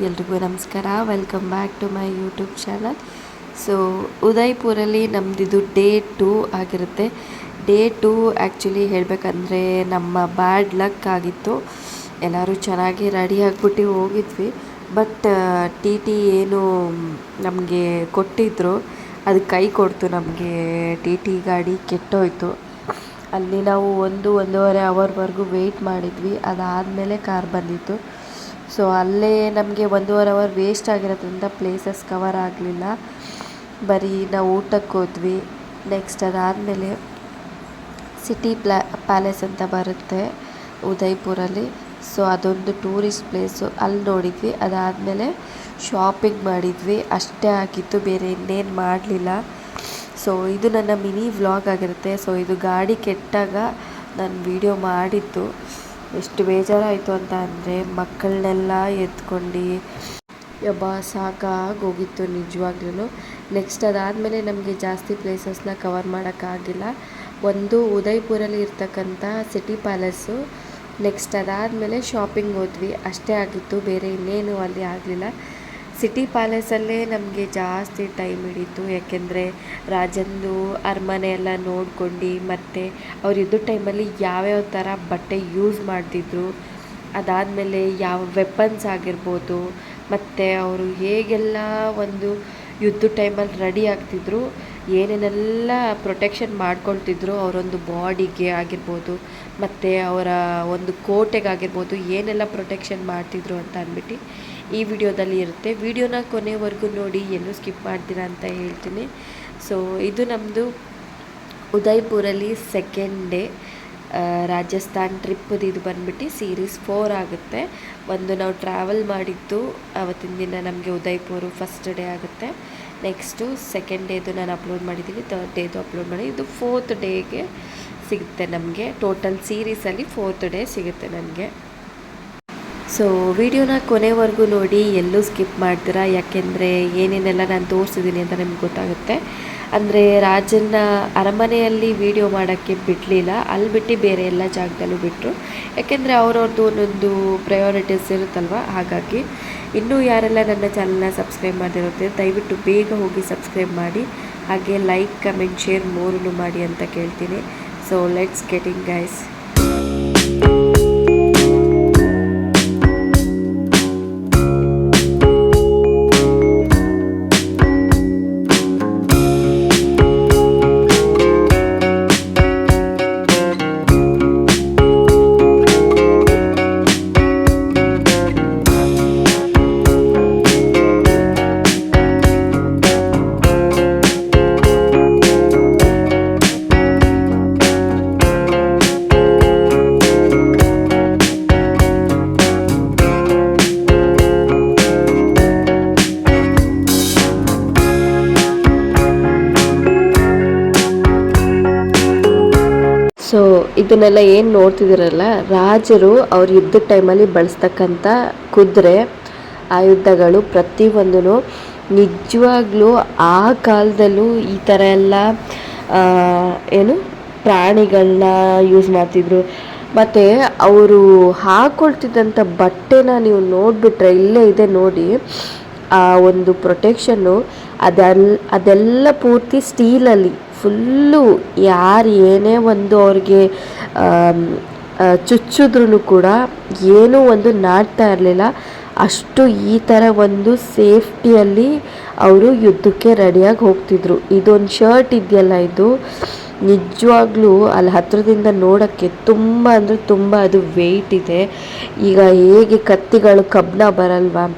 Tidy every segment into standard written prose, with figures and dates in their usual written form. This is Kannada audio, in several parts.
ಎಲ್ರಿಗೂ ನಮಸ್ಕಾರ. Welcome back to my YouTube channel. So ಉದಯ್ಪುರಲ್ಲಿ ನಮ್ಮದಿದು ಡೇ 2 ಆಗಿರುತ್ತೆ. ಡೇ 2 ಆ್ಯಕ್ಚುಲಿ ಹೇಳಬೇಕಂದ್ರೆ ನಮ್ಮ ಬ್ಯಾಡ್ ಲಕ್ ಆಗಿತ್ತು. ಎಲ್ಲರೂ ಚೆನ್ನಾಗಿ ರೆಡಿ ಆಗಿಬಿಟ್ಟು ಹೋಗಿದ್ವಿ. ಬಟ್ ಟಿ ಟಿ ಏನು ನಮಗೆ ಕೊಟ್ಟಿದ್ರು ಅದು ಕೈ ಕೊಡ್ತು. ನಮಗೆ ಟಿ ಟಿ ಗಾಡಿ ಕೆಟ್ಟೋಯ್ತು. ಅಲ್ಲಿ ನಾವು 1-1.5 ಅವರ್ವರೆಗೂ ವೆಯ್ಟ್ ಮಾಡಿದ್ವಿ. ಅದಾದಮೇಲೆ ಕಾರ್ ಬಂದಿತ್ತು. ಸೊ ಅಲ್ಲೇ ನಮಗೆ 1.5 ಅವರ್ ವೇಸ್ಟ್ ಆಗಿರೋದ್ರಿಂದ ಪ್ಲೇಸಸ್ ಕವರ್ ಆಗಲಿಲ್ಲ. ಬರೀ ನಾವು ಊಟಕ್ಕೆ ಹೋದ್ವಿ. ನೆಕ್ಸ್ಟ್ ಅದಾದಮೇಲೆ ಸಿಟಿ ಪ್ಯಾಲೇಸ್ ಅಂತ ಬರುತ್ತೆ ಉದಯ್ಪುರಲ್ಲಿ. ಸೊ ಅದೊಂದು ಟೂರಿಸ್ಟ್ ಪ್ಲೇಸು, ಅಲ್ಲಿ ನೋಡಿದ್ವಿ. ಅದಾದಮೇಲೆ ಶಾಪಿಂಗ್ ಮಾಡಿದ್ವಿ, ಅಷ್ಟೇ ಆಗಿತ್ತು, ಬೇರೆ ಇನ್ನೇನು ಮಾಡಲಿಲ್ಲ. ಸೊ ಇದು ನನ್ನ ಮಿನಿ ವ್ಲಾಗ್ ಆಗಿರುತ್ತೆ. ಸೊ ಇದು ಗಾಡಿ ಕೆಟ್ಟಾಗ ನಾನು ವಿಡಿಯೋ ಮಾಡಿದ್ದು. ಎಷ್ಟು ಬೇಜಾರಾಯಿತು ಅಂತ ಅಂದರೆ ಮಕ್ಕಳನ್ನೆಲ್ಲ ಎತ್ಕೊಂಡು ಯಬ್ಬಾ ಸಾಕಾಗೋಗಿತ್ತು ನಿಜವಾಗ್ಲೂ. ನೆಕ್ಸ್ಟ್ ಅದಾದಮೇಲೆ ನಮಗೆ ಜಾಸ್ತಿ ಪ್ಲೇಸಸ್ನ ಕವರ್ ಮಾಡೋಕ್ಕಾಗಿಲ್ಲ. ಒಂದು ಉದಯ್ಪುರಲ್ಲಿ ಇರ್ತಕ್ಕಂಥ ಸಿಟಿ ಪ್ಯಾಲೇಸು, ನೆಕ್ಸ್ಟ್ ಅದಾದಮೇಲೆ ಶಾಪಿಂಗ್ ಹೋದ್ವಿ, ಅಷ್ಟೇ ಆಗಿತ್ತು, ಬೇರೆ ಇನ್ನೇನು ಅಲ್ಲಿ ಆಗಲಿಲ್ಲ. ಸಿಟಿ ಪ್ಯಾಲೇಸಲ್ಲೇ ನಮಗೆ ಜಾಸ್ತಿ ಟೈಮ್ ಹಿಡಿತು. ಯಾಕೆಂದರೆ ರಾಜಂದು ಅರಮನೆ ಎಲ್ಲ ನೋಡ್ಕೊಂಡು, ಮತ್ತು ಅವ್ರು ಇದ್ದ ಟೈಮಲ್ಲಿ ಯಾವ್ಯಾವ ಥರ ಬಟ್ಟೆ ಯೂಸ್ ಮಾಡ್ತಿದ್ರು, ಅದಾದಮೇಲೆ ಯಾವ ವೆಪನ್ಸ್ ಆಗಿರ್ಬೋದು, ಮತ್ತು ಅವರು ಹೇಗೆಲ್ಲ ಒಂದು ಯುದ್ಧ ಟೈಮಲ್ಲಿ ರೆಡಿ ಆಗ್ತಿದ್ರು, ಏನೇನೆಲ್ಲ ಪ್ರೊಟೆಕ್ಷನ್ ಮಾಡ್ಕೊಳ್ತಿದ್ರು ಅವರೊಂದು ಬಾಡಿಗೆ ಆಗಿರ್ಬೋದು, ಮತ್ತು ಅವರ ಒಂದು ಕೋಟೆಗಾಗಿರ್ಬೋದು, ಏನೆಲ್ಲ ಪ್ರೊಟೆಕ್ಷನ್ ಮಾಡ್ತಿದ್ರು ಅಂತ ಅಂದ್ಬಿಟ್ಟು ಈ ವಿಡಿಯೋದಲ್ಲಿ ಇರುತ್ತೆ. ವಿಡಿಯೋನ ಕೊನೆವರೆಗೂ ನೋಡಿ, ಎಲ್ಲೂ ಸ್ಕಿಪ್ ಮಾಡ್ತೀರಾ ಅಂತ ಹೇಳ್ತೀನಿ. ಸೊ ಇದು ನಮ್ಮದು ಉದಯ್ಪುರಲ್ಲಿ ಸೆಕೆಂಡ್ ಡೇ ರಾಜಸ್ಥಾನ್ ಟ್ರಿಪ್ಪದು. ಇದು ಬಂದ್ಬಿಟ್ಟು ಸೀರೀಸ್ 4 ಆಗುತ್ತೆ. ಒಂದು ನಾವು ಟ್ರಾವೆಲ್ ಮಾಡಿದ್ದು ಆವತ್ತಿನ ದಿನ ನಮಗೆ ಉದಯ್ಪುರ ಫಸ್ಟ್ ಡೇ ಆಗುತ್ತೆ. ನೆಕ್ಸ್ಟು ಸೆಕೆಂಡ್ ಡೇದು ನಾನು ಅಪ್ಲೋಡ್ ಮಾಡಿದ್ದೀನಿ, ಥರ್ಡ್ ಡೇದು ಅಪ್ಲೋಡ್ ಮಾಡಿ, ಇದು 4th ಡೇಗೆ ಸಿಗುತ್ತೆ ನಮಗೆ. ಟೋಟಲ್ ಸೀರೀಸಲ್ಲಿ 4th ಡೇ ಸಿಗುತ್ತೆ ನನಗೆ. ಸೊ ವಿಡಿಯೋನ ಕೊನೆವರೆಗೂ ನೋಡಿ, ಎಲ್ಲೂ ಸ್ಕಿಪ್ ಮಾಡ್ತೀರಾ. ಯಾಕೆಂದರೆ ಏನೇನೆಲ್ಲ ನಾನು ತೋರಿಸಿದ್ದೀನಿ ಅಂತ ನಿಮ್ಗೆ ಗೊತ್ತಾಗುತ್ತೆ. ಅಂದರೆ ರಾಜನ ಅರಮನೆಯಲ್ಲಿ ವಿಡಿಯೋ ಮಾಡೋಕ್ಕೆ ಬಿಡಲಿಲ್ಲ, ಅಲ್ಲಿ ಬಿಟ್ಟು ಬೇರೆ ಎಲ್ಲ ಜಾಗದಲ್ಲೂ ಬಿಟ್ಟರು. ಯಾಕೆಂದರೆ ಅವ್ರವ್ರದ್ದು ಒಂದೊಂದು ಪ್ರಯಾರಿಟೀಸ್ ಇರುತ್ತಲ್ವ. ಹಾಗಾಗಿ ಇನ್ನೂ ಯಾರೆಲ್ಲ ನನ್ನ ಚಾನಲ್ನ ಸಬ್ಸ್ಕ್ರೈಬ್ ಮಾಡಿರುತ್ತೆ ದಯವಿಟ್ಟು ಬೇಗ ಹೋಗಿ ಸಬ್ಸ್ಕ್ರೈಬ್ ಮಾಡಿ, ಹಾಗೆ ಲೈಕ್, ಕಮೆಂಟ್, ಶೇರ್ ಮೂರನ್ನು ಮಾಡಿ ಅಂತ ಕೇಳ್ತೀನಿ. So let's getting guys. So ಇದನ್ನೆಲ್ಲ ಏನು ನೋಡ್ತಿದ್ದೀರಲ್ಲ, ರಾಜರು ಅವ್ರ ಯುದ್ಧದ ಟೈಮಲ್ಲಿ ಬಳಸ್ತಕ್ಕಂಥ ಕುದುರೆ ಆಯುಧಗಳು ಪ್ರತಿಯೊಂದೂ ನಿಜವಾಗ್ಲೂ ಆ ಕಾಲದಲ್ಲೂ ಈ ಥರ ಎಲ್ಲ ಏನು ಪ್ರಾಣಿಗಳನ್ನ ಯೂಸ್ ಮಾಡ್ತಿದ್ರು. ಮತ್ತು ಅವರು ಹಾಕ್ಕೊಳ್ತಿದ್ದಂಥ ಬಟ್ಟೆನ ನೀವು ನೋಡಿಬಿಟ್ರೆ, ಇಲ್ಲೇ ಇದೆ ನೋಡಿ, ಆ ಒಂದು ಪ್ರೊಟೆಕ್ಷನ್ನು ಅದೆಲ್ಲ ಪೂರ್ತಿ ಸ್ಟೀಲಲ್ಲಿ ಫುಲ್ಲು. ಯಾರು ಏನೇ ಒಂದು ಅವ್ರಿಗೆ ಚುಚ್ಚಿದ್ರೂ ಕೂಡ ಏನೂ ಒಂದು ನಾಟ್ತಾ ಇರಲಿಲ್ಲ. ಅಷ್ಟು ಈ ಥರ ಒಂದು ಸೇಫ್ಟಿಯಲ್ಲಿ ಅವರು ಯುದ್ಧಕ್ಕೆ ರೆಡಿಯಾಗಿ ಹೋಗ್ತಿದ್ರು. ಇದೊಂದು ಶರ್ಟ್ ಇದೆಯಲ್ಲ, ಇದು ನಿಜವಾಗ್ಲೂ ಅಲ್ಲಿ ಹತ್ತಿರದಿಂದ ನೋಡೋಕ್ಕೆ ತುಂಬ ಅಂದರೆ ತುಂಬ ಅದು ವೆಯ್ಟ್ ಇದೆ. ಈಗ ಹೇಗೆ ಕತ್ತಿಗಳು ಕಬ್ಬಣ ಬರಲ್ವ,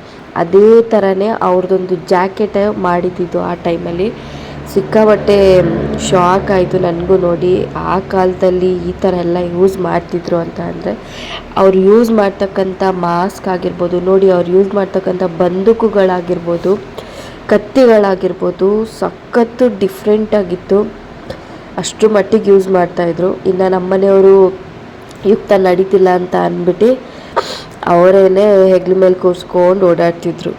ಅದೇ ಥರನೇ ಅವ್ರದ್ದೊಂದು ಜಾಕೆಟ್ ಮಾಡಿದ್ದಿದ್ದು ಆ ಟೈಮಲ್ಲಿ. ಸಿಕ್ಕಾಬಟ್ಟೆ ಶಾಕ್ ಆಯಿತು ನನಗೂ ನೋಡಿ, ಆ ಕಾಲದಲ್ಲಿ ಈ ಥರ ಎಲ್ಲ ಯೂಸ್ ಮಾಡ್ತಿದ್ರು ಅಂತ. ಅಂದರೆ ಅವ್ರು ಯೂಸ್ ಮಾಡ್ತಕ್ಕಂಥ ಮಾಸ್ಕ್ ಆಗಿರ್ಬೋದು ನೋಡಿ, ಅವ್ರು ಯೂಸ್ ಮಾಡ್ತಕ್ಕಂಥ ಬಂದೂಕುಗಳಾಗಿರ್ಬೋದು, ಕತ್ತಿಗಳಾಗಿರ್ಬೋದು, ಸಖತ್ತು ಡಿಫ್ರೆಂಟಾಗಿತ್ತು. ಅಷ್ಟು ಮಟ್ಟಿಗೆ ಯೂಸ್ ಮಾಡ್ತಾಯಿದ್ರು. ಇನ್ನು ನಮ್ಮನೆಯವರು ಯುಕ್ತ ನಡೀತಿಲ್ಲ ಅಂತ ಅಂದ್ಬಿಟ್ಟು ಅವರೇನೆ ಹೆಗ್ಲ ಮೇಲೆ ಕೂರಿಸ್ಕೊಂಡು ಓಡಾಡ್ತಿದ್ರು.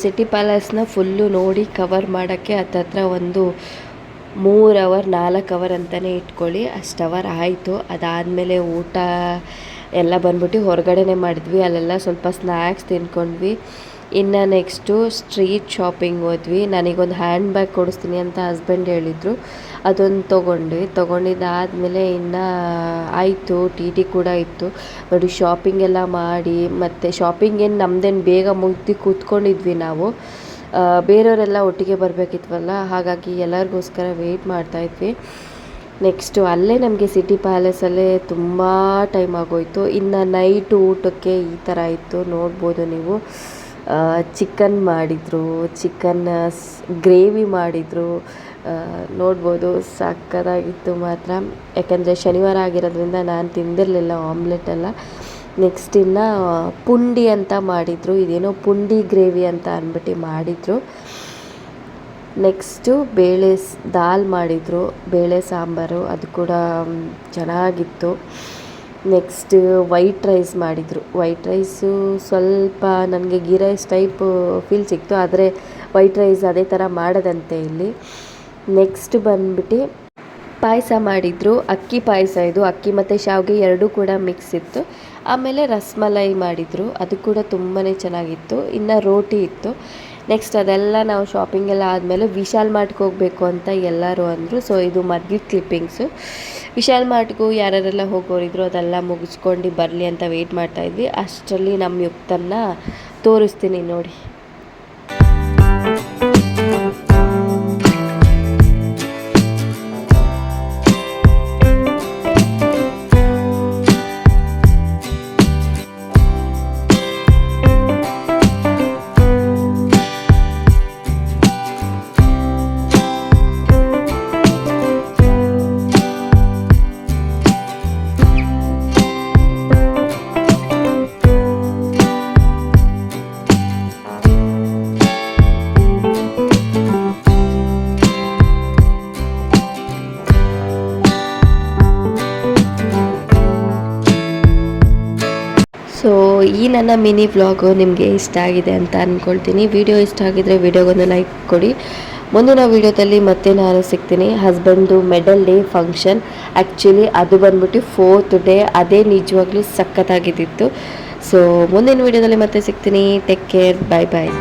ಸಿಟಿ ಪ್ಯಾಲೇಸ್ನ ಫುಲ್ಲು ನೋಡಿ ಕವರ್ ಮಾಡೋಕ್ಕೆ ಹತ್ತತ್ರ ಒಂದು 3 ಅವರ್ 4 ಅವರ್ ಅಂತಲೇ ಇಟ್ಕೊಳ್ಳಿ, ಅಷ್ಟು ಅವರ್ ಆಯಿತು. ಅದಾದಮೇಲೆ ಊಟ ಎಲ್ಲ ಬಂದ್ಬಿಟ್ಟು ಹೊರಗಡೆನೇ ಮಾಡಿದ್ವಿ. ಅಲ್ಲೆಲ್ಲ ಸ್ವಲ್ಪ ಸ್ನ್ಯಾಕ್ಸ್ ತಿನ್ಕೊಂಡ್ವಿ. ಇನ್ನು ನೆಕ್ಸ್ಟು ಸ್ಟ್ರೀಟ್ ಶಾಪಿಂಗ್ ಹೋದ್ವಿ. ನನಗೊಂದು ಹ್ಯಾಂಡ್ ಬ್ಯಾಗ್ ಕೊಡಿಸ್ತೀನಿ ಅಂತ ಹಸ್ಬೆಂಡ್ ಹೇಳಿದರು, ಅದೊಂದು ತೊಗೊಂಡಿದ್ದಾದಮೇಲೆ ಇನ್ನು ಆಯಿತು, ಟಿ ಟಿ ಕೂಡ ಇತ್ತು ನೋಡಿ. ಶಾಪಿಂಗ್ ಎಲ್ಲ ಮಾಡಿ ಮತ್ತು ಶಾಪಿಂಗ್ ಏನು ನಮ್ಮದೇನು ಬೇಗ ಮುಗ್ದು ಕೂತ್ಕೊಂಡಿದ್ವಿ ನಾವು. ಬೇರೆಯವರೆಲ್ಲ ಒಟ್ಟಿಗೆ ಬರಬೇಕಿತ್ವಲ್ಲ, ಹಾಗಾಗಿ ಎಲ್ಲರಿಗೋಸ್ಕರ ವೆಯ್ಟ್ ಮಾಡ್ತಾಯಿದ್ವಿ. ನೆಕ್ಸ್ಟು ಅಲ್ಲೇ ನಮಗೆ ಸಿಟಿ ಪ್ಯಾಲೇಸಲ್ಲೇ ತುಂಬ ಟೈಮ್ ಆಗೋಯಿತು. ಇನ್ನು ನೈಟು ಊಟಕ್ಕೆ ಈ ಥರ ಇತ್ತು, ನೋಡ್ಬೋದು ನೀವು. ಚಿಕನ್ ಮಾಡಿದರು, ಚಿಕನ್ ಗ್ರೇವಿ ಮಾಡಿದರು, ನೋಡ್ಬೋದು. ಸಕ್ಕತ್ತಾಗಿತ್ತು ಮಾತ್ರ. ಯಾಕೆಂದರೆ ಶನಿವಾರ ಆಗಿರೋದ್ರಿಂದ ನಾನು ತಿಂದಿರಲಿಲ್ಲ ಆಮ್ಲೆಟ್ ಎಲ್ಲ. ನೆಕ್ಸ್ಟ್ ಇನ್ನು ಪುಂಡಿ ಅಂತ ಮಾಡಿದರು, ಇದೇನೋ ಪುಂಡಿ ಗ್ರೇವಿ ಅಂತ ಅಂದ್ಬಿಟ್ಟು ಮಾಡಿದರು. ನೆಕ್ಸ್ಟು ದಾಲ್ ಮಾಡಿದರು, ಬೇಳೆ ಸಾಂಬಾರು, ಅದು ಕೂಡ ಚೆನ್ನಾಗಿತ್ತು. ನೆಕ್ಸ್ಟ್ ವೈಟ್ ರೈಸ್ ಮಾಡಿದರು. ವೈಟ್ ರೈಸು ಸ್ವಲ್ಪ ನನಗೆ ಗೀ ರೈಸ್ ಟೈಪು ಫೀಲ್ ಸಿಕ್ತು, ಆದರೆ ವೈಟ್ ರೈಸ್ ಅದೇ ಥರ ಮಾಡೋದಂತೆ ಇಲ್ಲಿ. ನೆಕ್ಸ್ಟ್ ಬಂದ್ಬಿಟ್ಟು ಪಾಯಸ ಮಾಡಿದರು, ಅಕ್ಕಿ ಪಾಯಸ. ಇದು ಅಕ್ಕಿ ಮತ್ತು ಶಾವಿಗೆ ಎರಡೂ ಕೂಡ ಮಿಕ್ಸ್ ಇತ್ತು. ಆಮೇಲೆ ರಸಮಲೈ ಮಾಡಿದರು, ಅದು ಕೂಡ ತುಂಬಾ ಚೆನ್ನಾಗಿತ್ತು. ಇನ್ನು ರೋಟಿ ಇತ್ತು. ನೆಕ್ಸ್ಟ್ ಅದೆಲ್ಲ ನಾವು ಶಾಪಿಂಗ್ ಎಲ್ಲ ಆದಮೇಲೆ ವಿಶಾಲ್ ಮಾರ್ಟ್ಗೆ ಹೋಗಬೇಕು ಅಂತ ಎಲ್ಲರೂ ಅಂದರು. ಸೊ ಇದು ಮದ್ಯ ಕ್ಲಿಪ್ಪಿಂಗ್ಸು. ವಿಶಾಲ್ ಮಾರ್ಟ್ಗೂ ಯಾರ್ಯಾರೆಲ್ಲ ಹೋಗೋರಿದ್ರು ಅದೆಲ್ಲ ಮುಗಿಸ್ಕೊಂಡು ಬರಲಿ ಅಂತ ವೆಯ್ಟ್ ಮಾಡ್ತಾಯಿದ್ವಿ. ಅಷ್ಟರಲ್ಲಿ ನಮ್ಮ ಯುಕ್ತನ್ನ ತೋರಿಸ್ತೀನಿ ನೋಡಿ. ಸೊ ಈ ನನ್ನ ಮಿನಿ ವ್ಲಾಗು ನಿಮಗೆ ಇಷ್ಟ ಆಗಿದೆ ಅಂತ ಅಂದ್ಕೊಳ್ತೀನಿ. ವಿಡಿಯೋ ಇಷ್ಟ ಆಗಿದರೆ ವಿಡಿಯೋಗೊಂದು ಲೈಕ್ ಕೊಡಿ. ಮುಂದಿನ ವಿಡಿಯೋದಲ್ಲಿ ಮತ್ತೆ ನಾನು ಸಿಗ್ತೀನಿ. Husband medal day function, actually ಅದು ಬಂದ್ಬಿಟ್ಟು 4th ಡೇ. ಅದೇ ನಿಜವಾಗ್ಲೂ ಸಖತ್ತಾಗಿದ್ದಿತ್ತು. ಸೊ ಮುಂದಿನ ವಿಡಿಯೋದಲ್ಲಿ ಮತ್ತೆ ಸಿಗ್ತೀನಿ. ಟೇಕ್ ಕೇರ್, ಬಾಯ್ ಬಾಯ್.